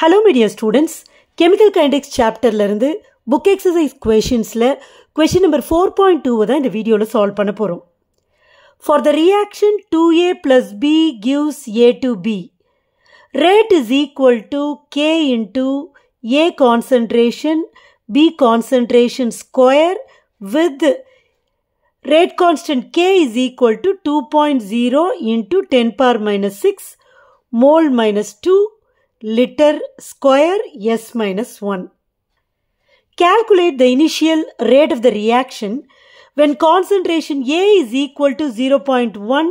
Hello my dear students, Chemical Kinetics chapter லிருந்து book exercise questionsல question number 4.2 தான் இந்த வீடியோல solve பண்ண போறோம். For the reaction 2A plus B gives A to B, rate is equal to K into A concentration, B concentration square with rate constant K is equal to 2.0 into 10 power minus 6 mole minus 2 liter square S minus 1. Calculate the initial rate of the reaction when concentration A is equal to 0.1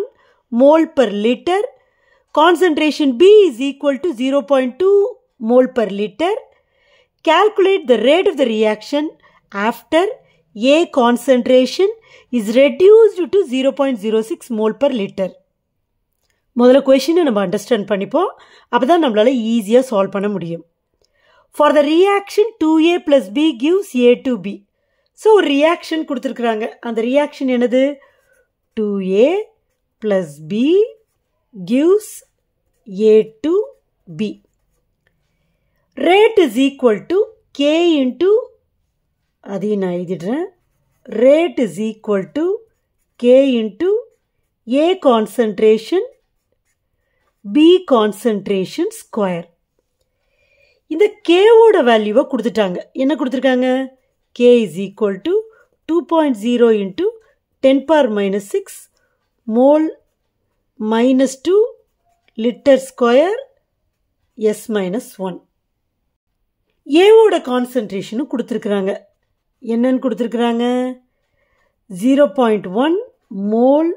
mole per liter, concentration B is equal to 0.2 mole per liter. Calculate the rate of the reaction after A concentration is reduced to 0.06 mole per liter. முதல்ல கொஸ்டினை நம்ம understand பண்ணிப்போம். அப்போ தான் நம்மளால ஈஸியாக solve பண்ண முடியும். For the reaction 2A plus B gives A to B. So ஒரு ரியாக்ஷன் கொடுத்துருக்குறாங்க. அந்த ரியாக்ஷன் என்னது? 2A plus B gives A to B. Rate is equal to K into, அதையும் நான் எழுதிடுறேன். Rate is equal to K into A concentration B concentration square. இந்த K ஓட வேல்யூவை கொடுத்துட்டாங்க. என்ன கொடுத்துருக்காங்க? K is equal to 2.0 into 10 power minus 6 mole minus 2 liter square S minus 1. A ஓட கான்சன்ட்ரேஷனும் கொடுத்துருக்குறாங்க. என்னன்னு கொடுத்துருக்குறாங்க? 0.1 mole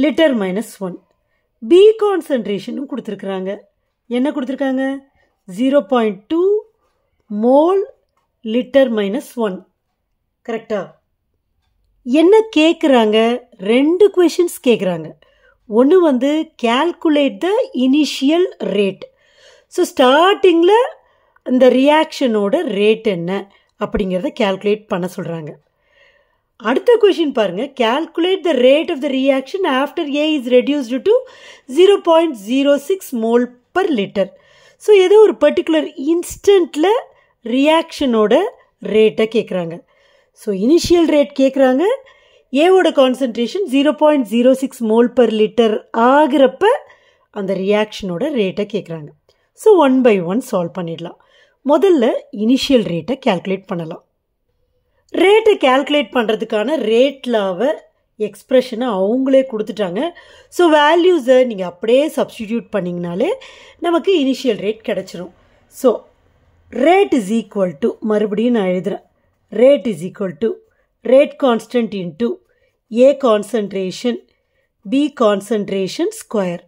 liter minus 1. B கான்சன்ட்ரேஷனும் கொடுத்துருக்குறாங்க. என்ன கொடுத்துருக்காங்க? 0.2 mole liter minus 1. கரெக்டா? என்ன கேட்குறாங்க? ரெண்டு கொஷின்ஸ் கேட்குறாங்க. ஒன்று வந்து calculate the initial rate. So ஸ்டார்டிங்கில் இந்த ரியாக்ஷனோட ரேட் என்ன அப்படிங்கிறத calculate பண்ண சொல்கிறாங்க. அடுத்த கொஷின் பாருங்க, calculate the rate of the reaction after A is reduced to 0.06 mole per liter. So ஏதோ ஒரு பர்டிகுலர் இன்ஸ்டன்ட்டில் ரியாக்ஷனோட ரேட்டை கேட்குறாங்க. ஸோ இனிஷியல் ரேட் கேட்குறாங்க. ஏவோட கான்சன்ட்ரேஷன் 0.06 mole per liter ஆகிறப்ப அந்த ரியாக்ஷனோட ரேட்டை கேட்குறாங்க. ஸோ 1 by 1 சால்வ் பண்ணிடலாம். முதல்ல இனிஷியல் ரேட்டை கால்குலேட் பண்ணலாம். ரேட்டை கால்குலேட் பண்ணுறதுக்கான ரேட் லாவை எக்ஸ்ப்ரெஷனை அவங்களே கொடுத்துட்டாங்க. ஸோ வேல்யூஸை நீங்கள் அப்படியே சப்ஸ்டிடியூட் பண்ணிங்கனாலே நமக்கு இனிஷியல் ரேட் கிடச்சிரும். So rate is equal to, மறுபடியும் நான் எழுதுகிறேன், rate is equal to rate constant into A concentration B concentration square.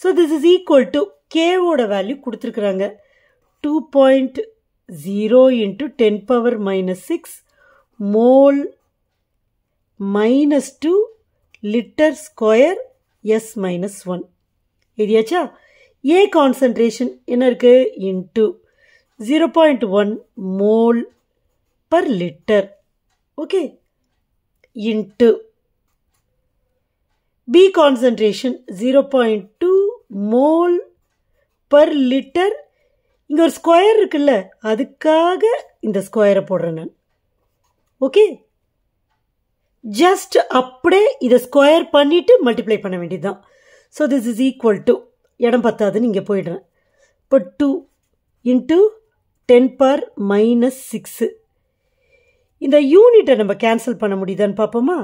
So this is equal to கேவோட வேல்யூ கொடுத்துருக்குறாங்க 2.0 into 10 power minus 6 mole minus 2 liter square S minus 1. எதியாச்சா? A concentration என்ன இருக்கு? into 0.1 mole per liter. Okay, into B concentration 0.2 mole per liter. இங்கே ஒரு square இருக்குல்ல, அதுக்காக இந்த ஸ்கொயரை போடுறேன் நான். ஓகே, ஜஸ்ட் அப்படியே இதை ஸ்கொயர் பண்ணிவிட்டு மல்டிப்ளை பண்ண வேண்டியதுதான். So this is equal to, இடம் பத்தாதுன்னு இங்கே போயிடுறேன். இப்போ 2 இன்ட்டு 10 power minus 6. இந்த யூனிட்டை நம்ம கேன்சல் பண்ண முடியுதான்னு பார்ப்போமா?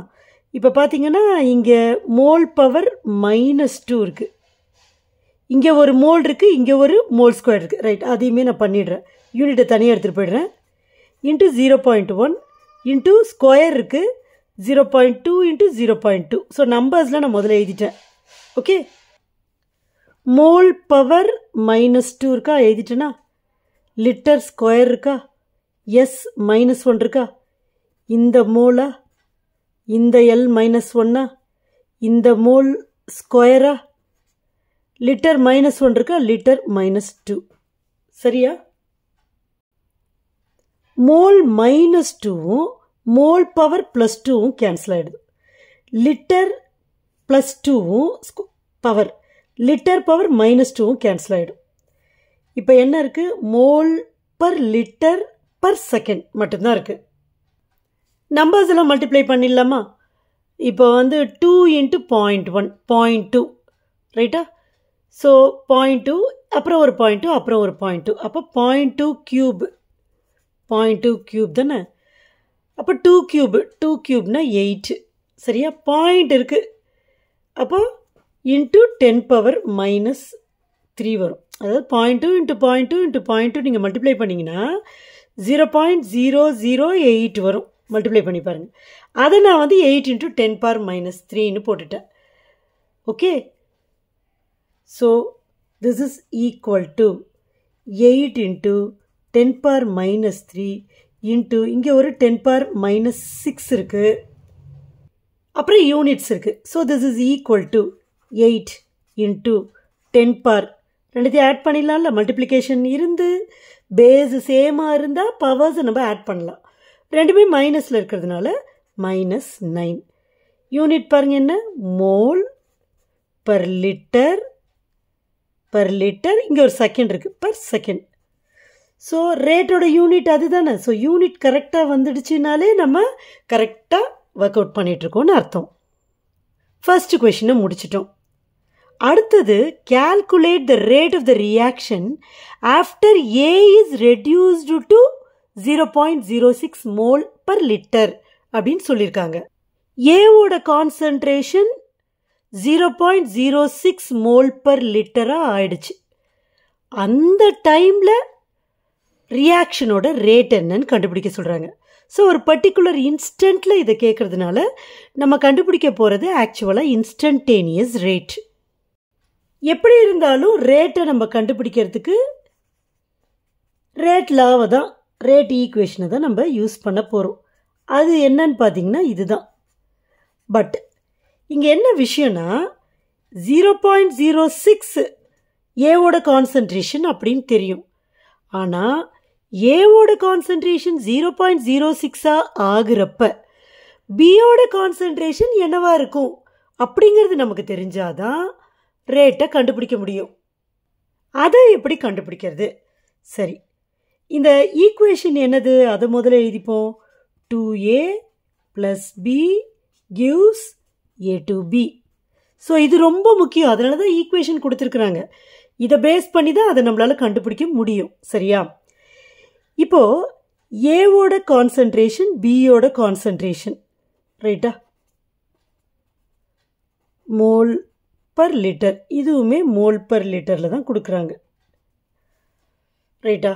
இப்போ பார்த்தீங்கன்னா இங்கே மோல் பவர் -2 இருக்குது. இங்கே ஒரு மோல் இருக்குது, இங்கே ஒரு மோல் ஸ்கொயர் இருக்குது. ரைட், அதையுமே நான் பண்ணிடுறேன். யூனிட்டை தனியாக எடுத்துகிட்டு போய்டுறேன். இன்ட்டு 0.1 இன்ட்டு ஸ்கொயர் இருக்குது 0.2 இன்ட்டு 0.2. ஸோ நம்பர்ஸில் நான் முதல்ல எழுதிட்டேன். ஓகே, மோல் பவர் -2 இருக்கா, எழுதிட்டேன்னா. லிட்டர் ஸ்கொயர் இருக்கா, எஸ் -1 இருக்கா. இந்த மோலா, இந்த எல் -1, இந்த மோல் ஸ்கொயரா, லிட்டர் -1 இருக்கா, லிட்டர் -2. சரியா? மோல் -2வும் மோல் பவர் +2வும் கேன்சல் ஆகிடுது. லிட்டர் +2வும் பவர் லிட்டர் பவர் -2வும் கேன்சல் ஆகிடும். இப்போ என்ன இருக்குது? Mole per litre per second மட்டும்தான் இருக்குது. நம்பர்ஸ் எல்லாம் மல்டிப்ளை பண்ணிடலாமா? இப்போ வந்து 2 × 0.1 0.2 ரைட்டா? ஸோ 0.2 அப்புறம் ஒரு 0.2 அப்புறம் ஒரு 0.2 அப்போ 0.2 கியூப் 0.2 கியூப் தானே? அப்போ 2 கியூப்னா 8 சரியா? பாயிண்ட் இருக்குது அப்போ இன்ட்டு 10⁻³ வரும். அதாவது 0.2 × 0.2 × 0.2 நீங்கள் மல்டிப்ளை பண்ணிங்கன்னா 0.008 வரும். மல்டிப்ளை பண்ணி பாருங்கள். அதை நான் வந்து 8 × 10⁻³ போட்டுட்டேன். Okay, so this is equal to 8 × 10⁻³ into இங்கே ஒரு 10⁻6 இருக்குது, அப்புறம் யூனிட்ஸ் இருக்குது. So this is equal to 8 × 10⁻, ரெண்டுத்தையும் ஆட் பண்ணிடலாம்ல. மல்டிப்ளிகேஷன் இருந்து பேஸு சேமாக இருந்தால் பவர்ஸை நம்ம ஆட் பண்ணலாம். ரெண்டுமே மைனஸில் இருக்கிறதுனால -9. யூனிட் பாருங்கள் என்ன? மோல் பர் லிட்டர் இங்கே ஒரு செகண்ட் இருக்குது, பர் செகண்ட். ஸோ ரேட்டோட யூனிட் அது தானே. ஸோ யூனிட் கரெக்டாக வந்துடுச்சுனாலே நம்ம கரெக்டாக ஒர்க் அவுட் பண்ணிகிட்ருக்கோன்னு அர்த்தம். ஃபர்ஸ்ட் கொஷினை முடிச்சிட்டோம். அடுத்தது calculate the rate of the reaction after A is reduced to 0.06 mole per liter அப்படின்னு சொல்லியிருக்காங்க. ஏவோட கான்சன்ட்ரேஷன் 0.06 மோல் பர் லிட்டராக ஆயிடுச்சு. அந்த டைமில் ரியாக்ஷனோட ரேட் என்னன்னு கண்டுபிடிக்க சொல்கிறாங்க. ஸோ ஒரு பர்டிகுலர் இன்ஸ்டண்ட்டில் இதை கேட்குறதுனால நம்ம கண்டுபிடிக்க போகிறது ஆக்சுவலாக இன்ஸ்டன்டேனியஸ் ரேட். எப்படி இருந்தாலும் ரேட்டை நம்ம கண்டுபிடிக்கிறதுக்கு ரேட் லாவை தான், ரேட் ஈக்குவேஷனை தான் நம்ம யூஸ் பண்ண போகிறோம். அது என்னன்னு பார்த்தீங்கன்னா இதுதான். பட் இங்கே என்ன விஷயம்னா 0.06 ஏவோட கான்சன்ட்ரேஷன் அப்படின்னு தெரியும். ஆனால் ஏவோட கான்சன்ட்ரேஷன் 0.06 ஆகிறப்ப பியோட கான்சன்ட்ரேஷன் என்னவா இருக்கும் அப்படிங்கிறது நமக்கு தெரிஞ்சாதான் ரேட்டை கண்டுபிடிக்க முடியும். அதை எப்படி கண்டுபிடிக்கிறது? சரி, இந்த ஈக்குவேஷன் என்னது? அதை முதல்ல எழுதிப்போம். 2A + B gives A to B. So இது ரொம்ப முக்கியம். அதனால தான் ஈக்குவேஷன் கொடுத்துருக்குறாங்க. இதை பேஸ் பண்ணி தான் அதை நம்மளால் கண்டுபிடிக்க முடியும். சரியா? இப்போது ஏவோட கான்சன்ட்ரேஷன் பியோட கான்சன்ட்ரேஷன் ரைட்டா? மோல் பர் லிட்டர், இதுவுமே மோல் பர் லிட்டரில் தான் கொடுக்குறாங்க ரைட்டா?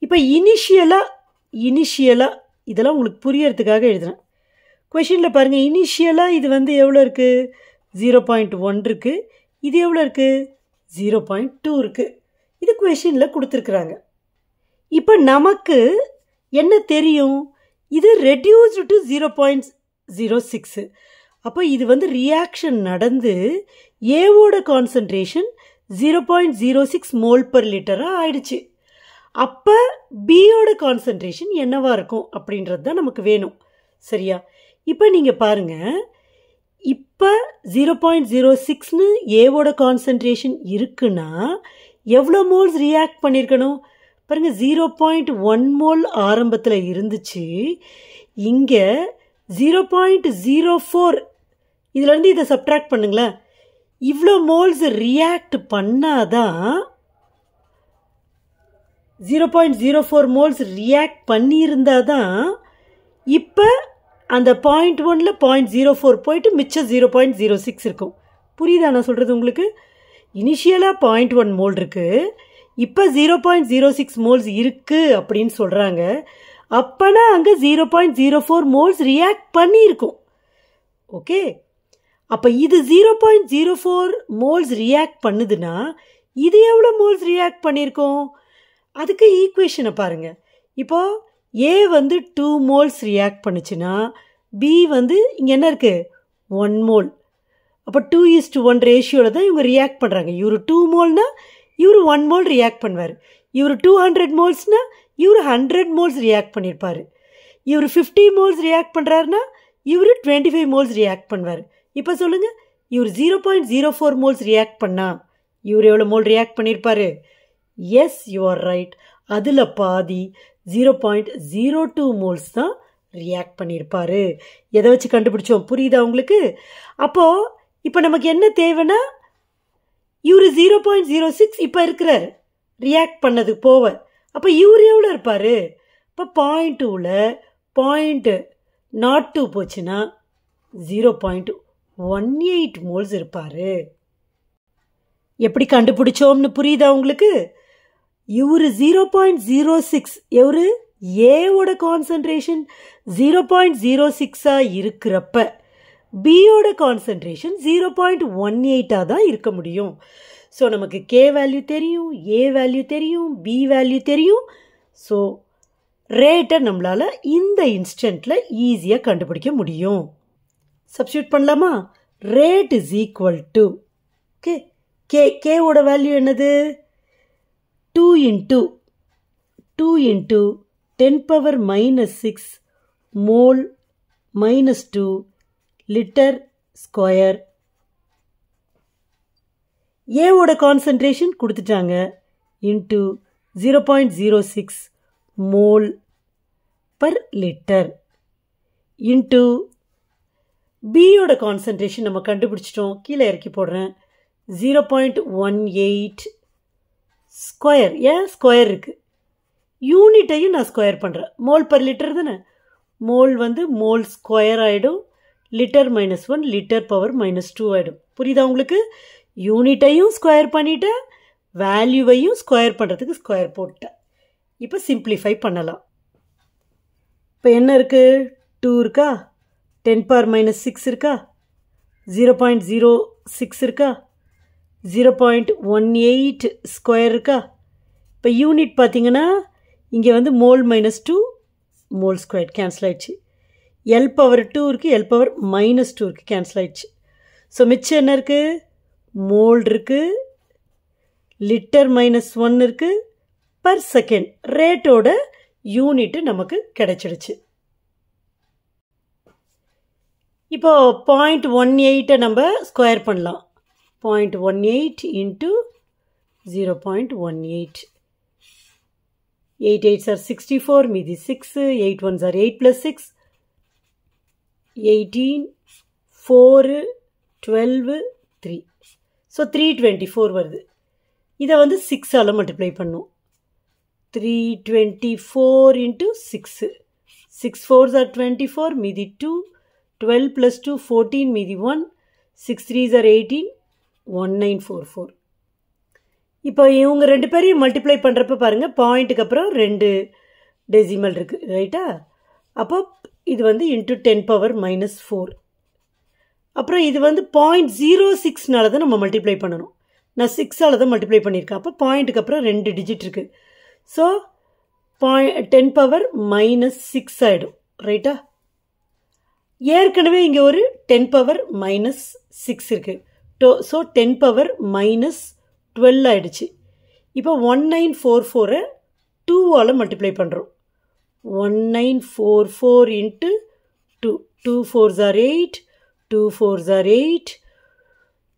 இப்போ இனிஷியலாக இதெல்லாம் உங்களுக்கு புரியறதுக்காக எழுதுறேன். கொஷினில் பாருங்கள், இனிஷியலாக இது வந்து எவ்வளோ இருக்குது? 0.1 இருக்குது. இது எவ்வளோ இருக்குது? 0.2 இருக்குது. இது கொஷினில் கொடுத்துருக்குறாங்க. இப்போ நமக்கு என்ன தெரியும்? இது ரெடியூஸ்டு டு 0.06. அப்போ இது வந்து ரியாக்ஷன் நடந்து ஏவோட கான்சன்ட்ரேஷன் 0.06 மோல் பர் லிட்டராக ஆயிடுச்சு. அப்போ பியோட கான்சன்ட்ரேஷன் என்னவா இருக்கும் அப்படின்றது தான் நமக்கு வேணும். சரியா? இப்போ நீங்கள் பாருங்கள், இப்போ 0.06ன்னு ஏவோட கான்சன்ட்ரேஷன் இருக்குன்னா எவ்வளோ மோல்ஸ் ரியாக்ட் பண்ணியிருக்கணும் பாருங்கள். 0.1 மோல் ஆரம்பத்தில் இருந்துச்சு. இங்கே 0.04, இதுலேருந்து இதை சப்ட்ராக்ட் பண்ணுங்களேன். இவ்வளோ மோல்ஸ் ரியாக்ட் பண்ணாதான் 0.04 மோல்ஸ் ரியாக்ட் பண்ணியிருந்தால் தான் இப்போ அந்த 0.1ல் 0.04 போயிட்டு மிச்சம் 0.06 இருக்கும். புரியுதா நான் சொல்கிறது உங்களுக்கு? இனிஷியலாக 0.1 மோல் இருக்குது, இப்போ 0.06 மோல்ஸ் இருக்குது அப்படின்னு சொல்கிறாங்க. அப்போனா அங்கே 0.04 மோல்ஸ் ரியாக்ட் பண்ணியிருக்கும். ஓகே, அப்போ இது 0.04 மோல்ஸ் ரியாக்ட் பண்ணுதுன்னா இது எவ்வளோ மோல்ஸ் ரியாக்ட் பண்ணியிருக்கோம்? அதுக்கு ஈக்குவேஷனை பாருங்கள். இப்போது ஏ வந்து 2 மோல்ஸ் ரியாக்ட் பண்ணுச்சுன்னா பி வந்து இங்கே என்ன இருக்குது? 1 மோல். அப்போ 2:1 ரேஷியோவில் தான் இவங்க ரியாக்ட் பண்ணுறாங்க. இவர் 2 மோல்னா இவர் 1 மோல் ரியாக்ட் பண்ணுவார். இவர் 200 மோல்ஸ்னால் இவர் 100 மோல்ஸ் ரியாக்ட் பண்ணியிருப்பார். இவர் 50 மோல்ஸ் ரியாக்ட் பண்ணுறாருன்னா இவர் 25 மோல்ஸ் ரியாக்ட் பண்ணுவார். இப்போ சொல்லுங்கள், இவர் 0.04 மோல்ஸ் ரியாக்ட் பண்ணால் இவர் எவ்வளோ மோல் ரியாக்ட் பண்ணியிருப்பார்? Yes you are right. அதில் பாதி 0.02 மோல்ஸ் தான் ரியாக்ட் பண்ணியிருப்பாரு. எதை வச்சு கண்டுபிடிச்சோம் புரியுதா உங்களுக்கு? அப்போது இப்போ நமக்கு என்ன தேவைன்னா இவர் 0.06 இப்போ இருக்கிறார் ரியாக்ட் பண்ணது போவ. அப்போ இவர் எவ்வளோ இருப்பார்? இப்போ 0.2ல் 0.02 போச்சுன்னா 0.18 மோல்ஸ் இருப்பார். எப்படி கண்டுபிடிச்சோம்னு புரியுதா உங்களுக்கு? இவர் 0.06, எவரு ஏவோட கான்சன்ட்ரேஷன் 0.06 இருக்கிறப்ப பியோட கான்சன்ட்ரேஷன் 0.18 தான் இருக்க முடியும். ஸோ நமக்கு கே வேல்யூ தெரியும், ஏ வேல்யூ தெரியும், பி வேல்யூ தெரியும். ஸோ ரேட்டை நம்மளால் இந்த இன்ஸ்டன்ட்டில் ஈஸியாக கண்டுபிடிக்க முடியும். சப்ஸ்டியூட் பண்ணலாமா? ரேட் இஸ் ஈக்குவல் டு கேவோட வேல்யூ என்னது? 2 into 10⁻⁻6 மோல் -2 லிட்டர் ஸ்கொயர். ஏவோட கான்சன்ட்ரேஷன் கொடுத்துட்டாங்க into 0.06 mole per litre into பியோட கான்சன்ட்ரேஷன் நம்ம கண்டுபிடிச்சிட்டோம். கீழே இறக்கி போடுறேன். 0.18 ஸ்கொயர். ஏன் ஸ்கொயர் இருக்குது? யூனிட்டையும் நான் ஸ்கொயர் பண்ணுறேன். மோல் பர் லிட்டர் தானே. மோல் மோல் ஸ்கொயர் ஆகிடும். லிட்டர் -1 லிட்டர் பவர் -2 ஆகிடும். புரியுதா உங்களுக்கு? யூனிட்டையும் ஸ்கொயர் பண்ணிட்டேன், வேல்யூவையும் ஸ்கொயர் பண்ணுறதுக்கு ஸ்கொயர் போட்டேன். இப்போ சிம்பிளிஃபை பண்ணலாம். இப்போ என்ன இருக்குது? 2 இருக்கா, 10⁻⁻6 இருக்கா, 0.06 இருக்கா, 0.18 ஸ்கொயர் இருக்கா. இப்போ யூனிட் பார்த்தீங்கன்னா இங்கே மோல் -2 மோல் ஸ்கொயர் கேன்சல் ஆயிடுச்சு. L பவர் 2 இருக்குது, L பவர் -2 இருக்குது, கேன்சல் ஆயிடுச்சு. ஸோ மிச்சம் என்ன இருக்குது? மோல் இருக்குது, லிட்டர் -1 இருக்குது, பர் செகண்ட். ரேட்டோட யூனிட்டு நமக்கு கிடைச்சிடுச்சு. இப்போ 0.18 நம்ம ஸ்கொயர் பண்ணலாம். 0.18 இன்ட்டு 0.18. 8 8s are 64, மீதி 6, 8 1s are 8 plus 6, 18, 4, 12, 3. ஸோ 324 வருது. இதை 6ஆல் மல்டிப்ளை பண்ணும். 324 இன்ட்டு 6. 6 4s are 24, மீதி 2, 12 plus 2 14, மீதி 1, 6 3s are 18, 1944. இப்போ இவங்க ரெண்டு பேரையும் மல்டிப்ளை பண்ணுறப்ப பாருங்கள், பாயிண்ட்டுக்கு அப்புறம் 2 டெசிமல் இருக்குது, ரைட்டா? அப்போ இது இன்ட்டு 10⁻⁻4. அப்புறம் இது 0.06னால தான் நம்ம மல்டிப்ளை பண்ணணும். நான் 6ஆல் தான் மல்டிப்ளை பண்ணியிருக்கேன். அப்போ பாயிண்ட்டுக்கு அப்புறம் 2 டிஜிட் இருக்குது. ஸோ 10⁻⁻6 ஆகிடும், ரைட்டா? ஏற்கனவே இங்கே ஒரு 10⁻⁻6 இருக்குது. ஸோ 10⁻⁻12 ஆகிடுச்சு. இப்போ 1944 2ஆல் மல்டிப்ளை பண்ணுறோம். 1944 into 2. 2 4s are 8, 2 4s are 8,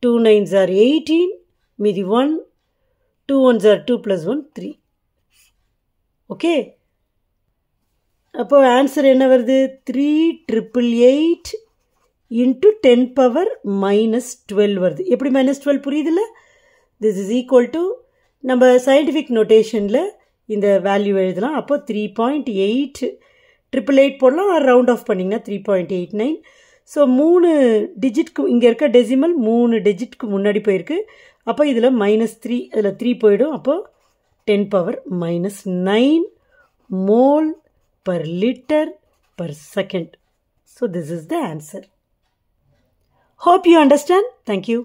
2 9s are 18, மீதி 1, 2 1s are 2 plus 1 3. ஓகே, அப்போ ஆன்சர் என்ன வருது? 3888 இன்ட்டு 10⁻⁻12 வருது. எப்படி -12 புரியுதுல்ல? திஸ் இஸ் ஈக்குவல் டு நம்ம சயின்டிஃபிக் நோட்டேஷனில் இந்த வேல்யூ எழுதலாம். அப்போ 3.8 888 போடலாம், ரவுண்ட் ஆஃப் பண்ணிங்கன்னா 3.89. ஸோ 3 டிஜிட்க்கு இங்கே இருக்க டெசிமல் 3 டிஜிட்க்கு முன்னாடி போயிருக்கு. அப்போ இதில் -3, இதில் 3 போயிடும். அப்போ 10⁻⁻9 mole per liter per second. So this is the answer. Hope you understand. Thank you.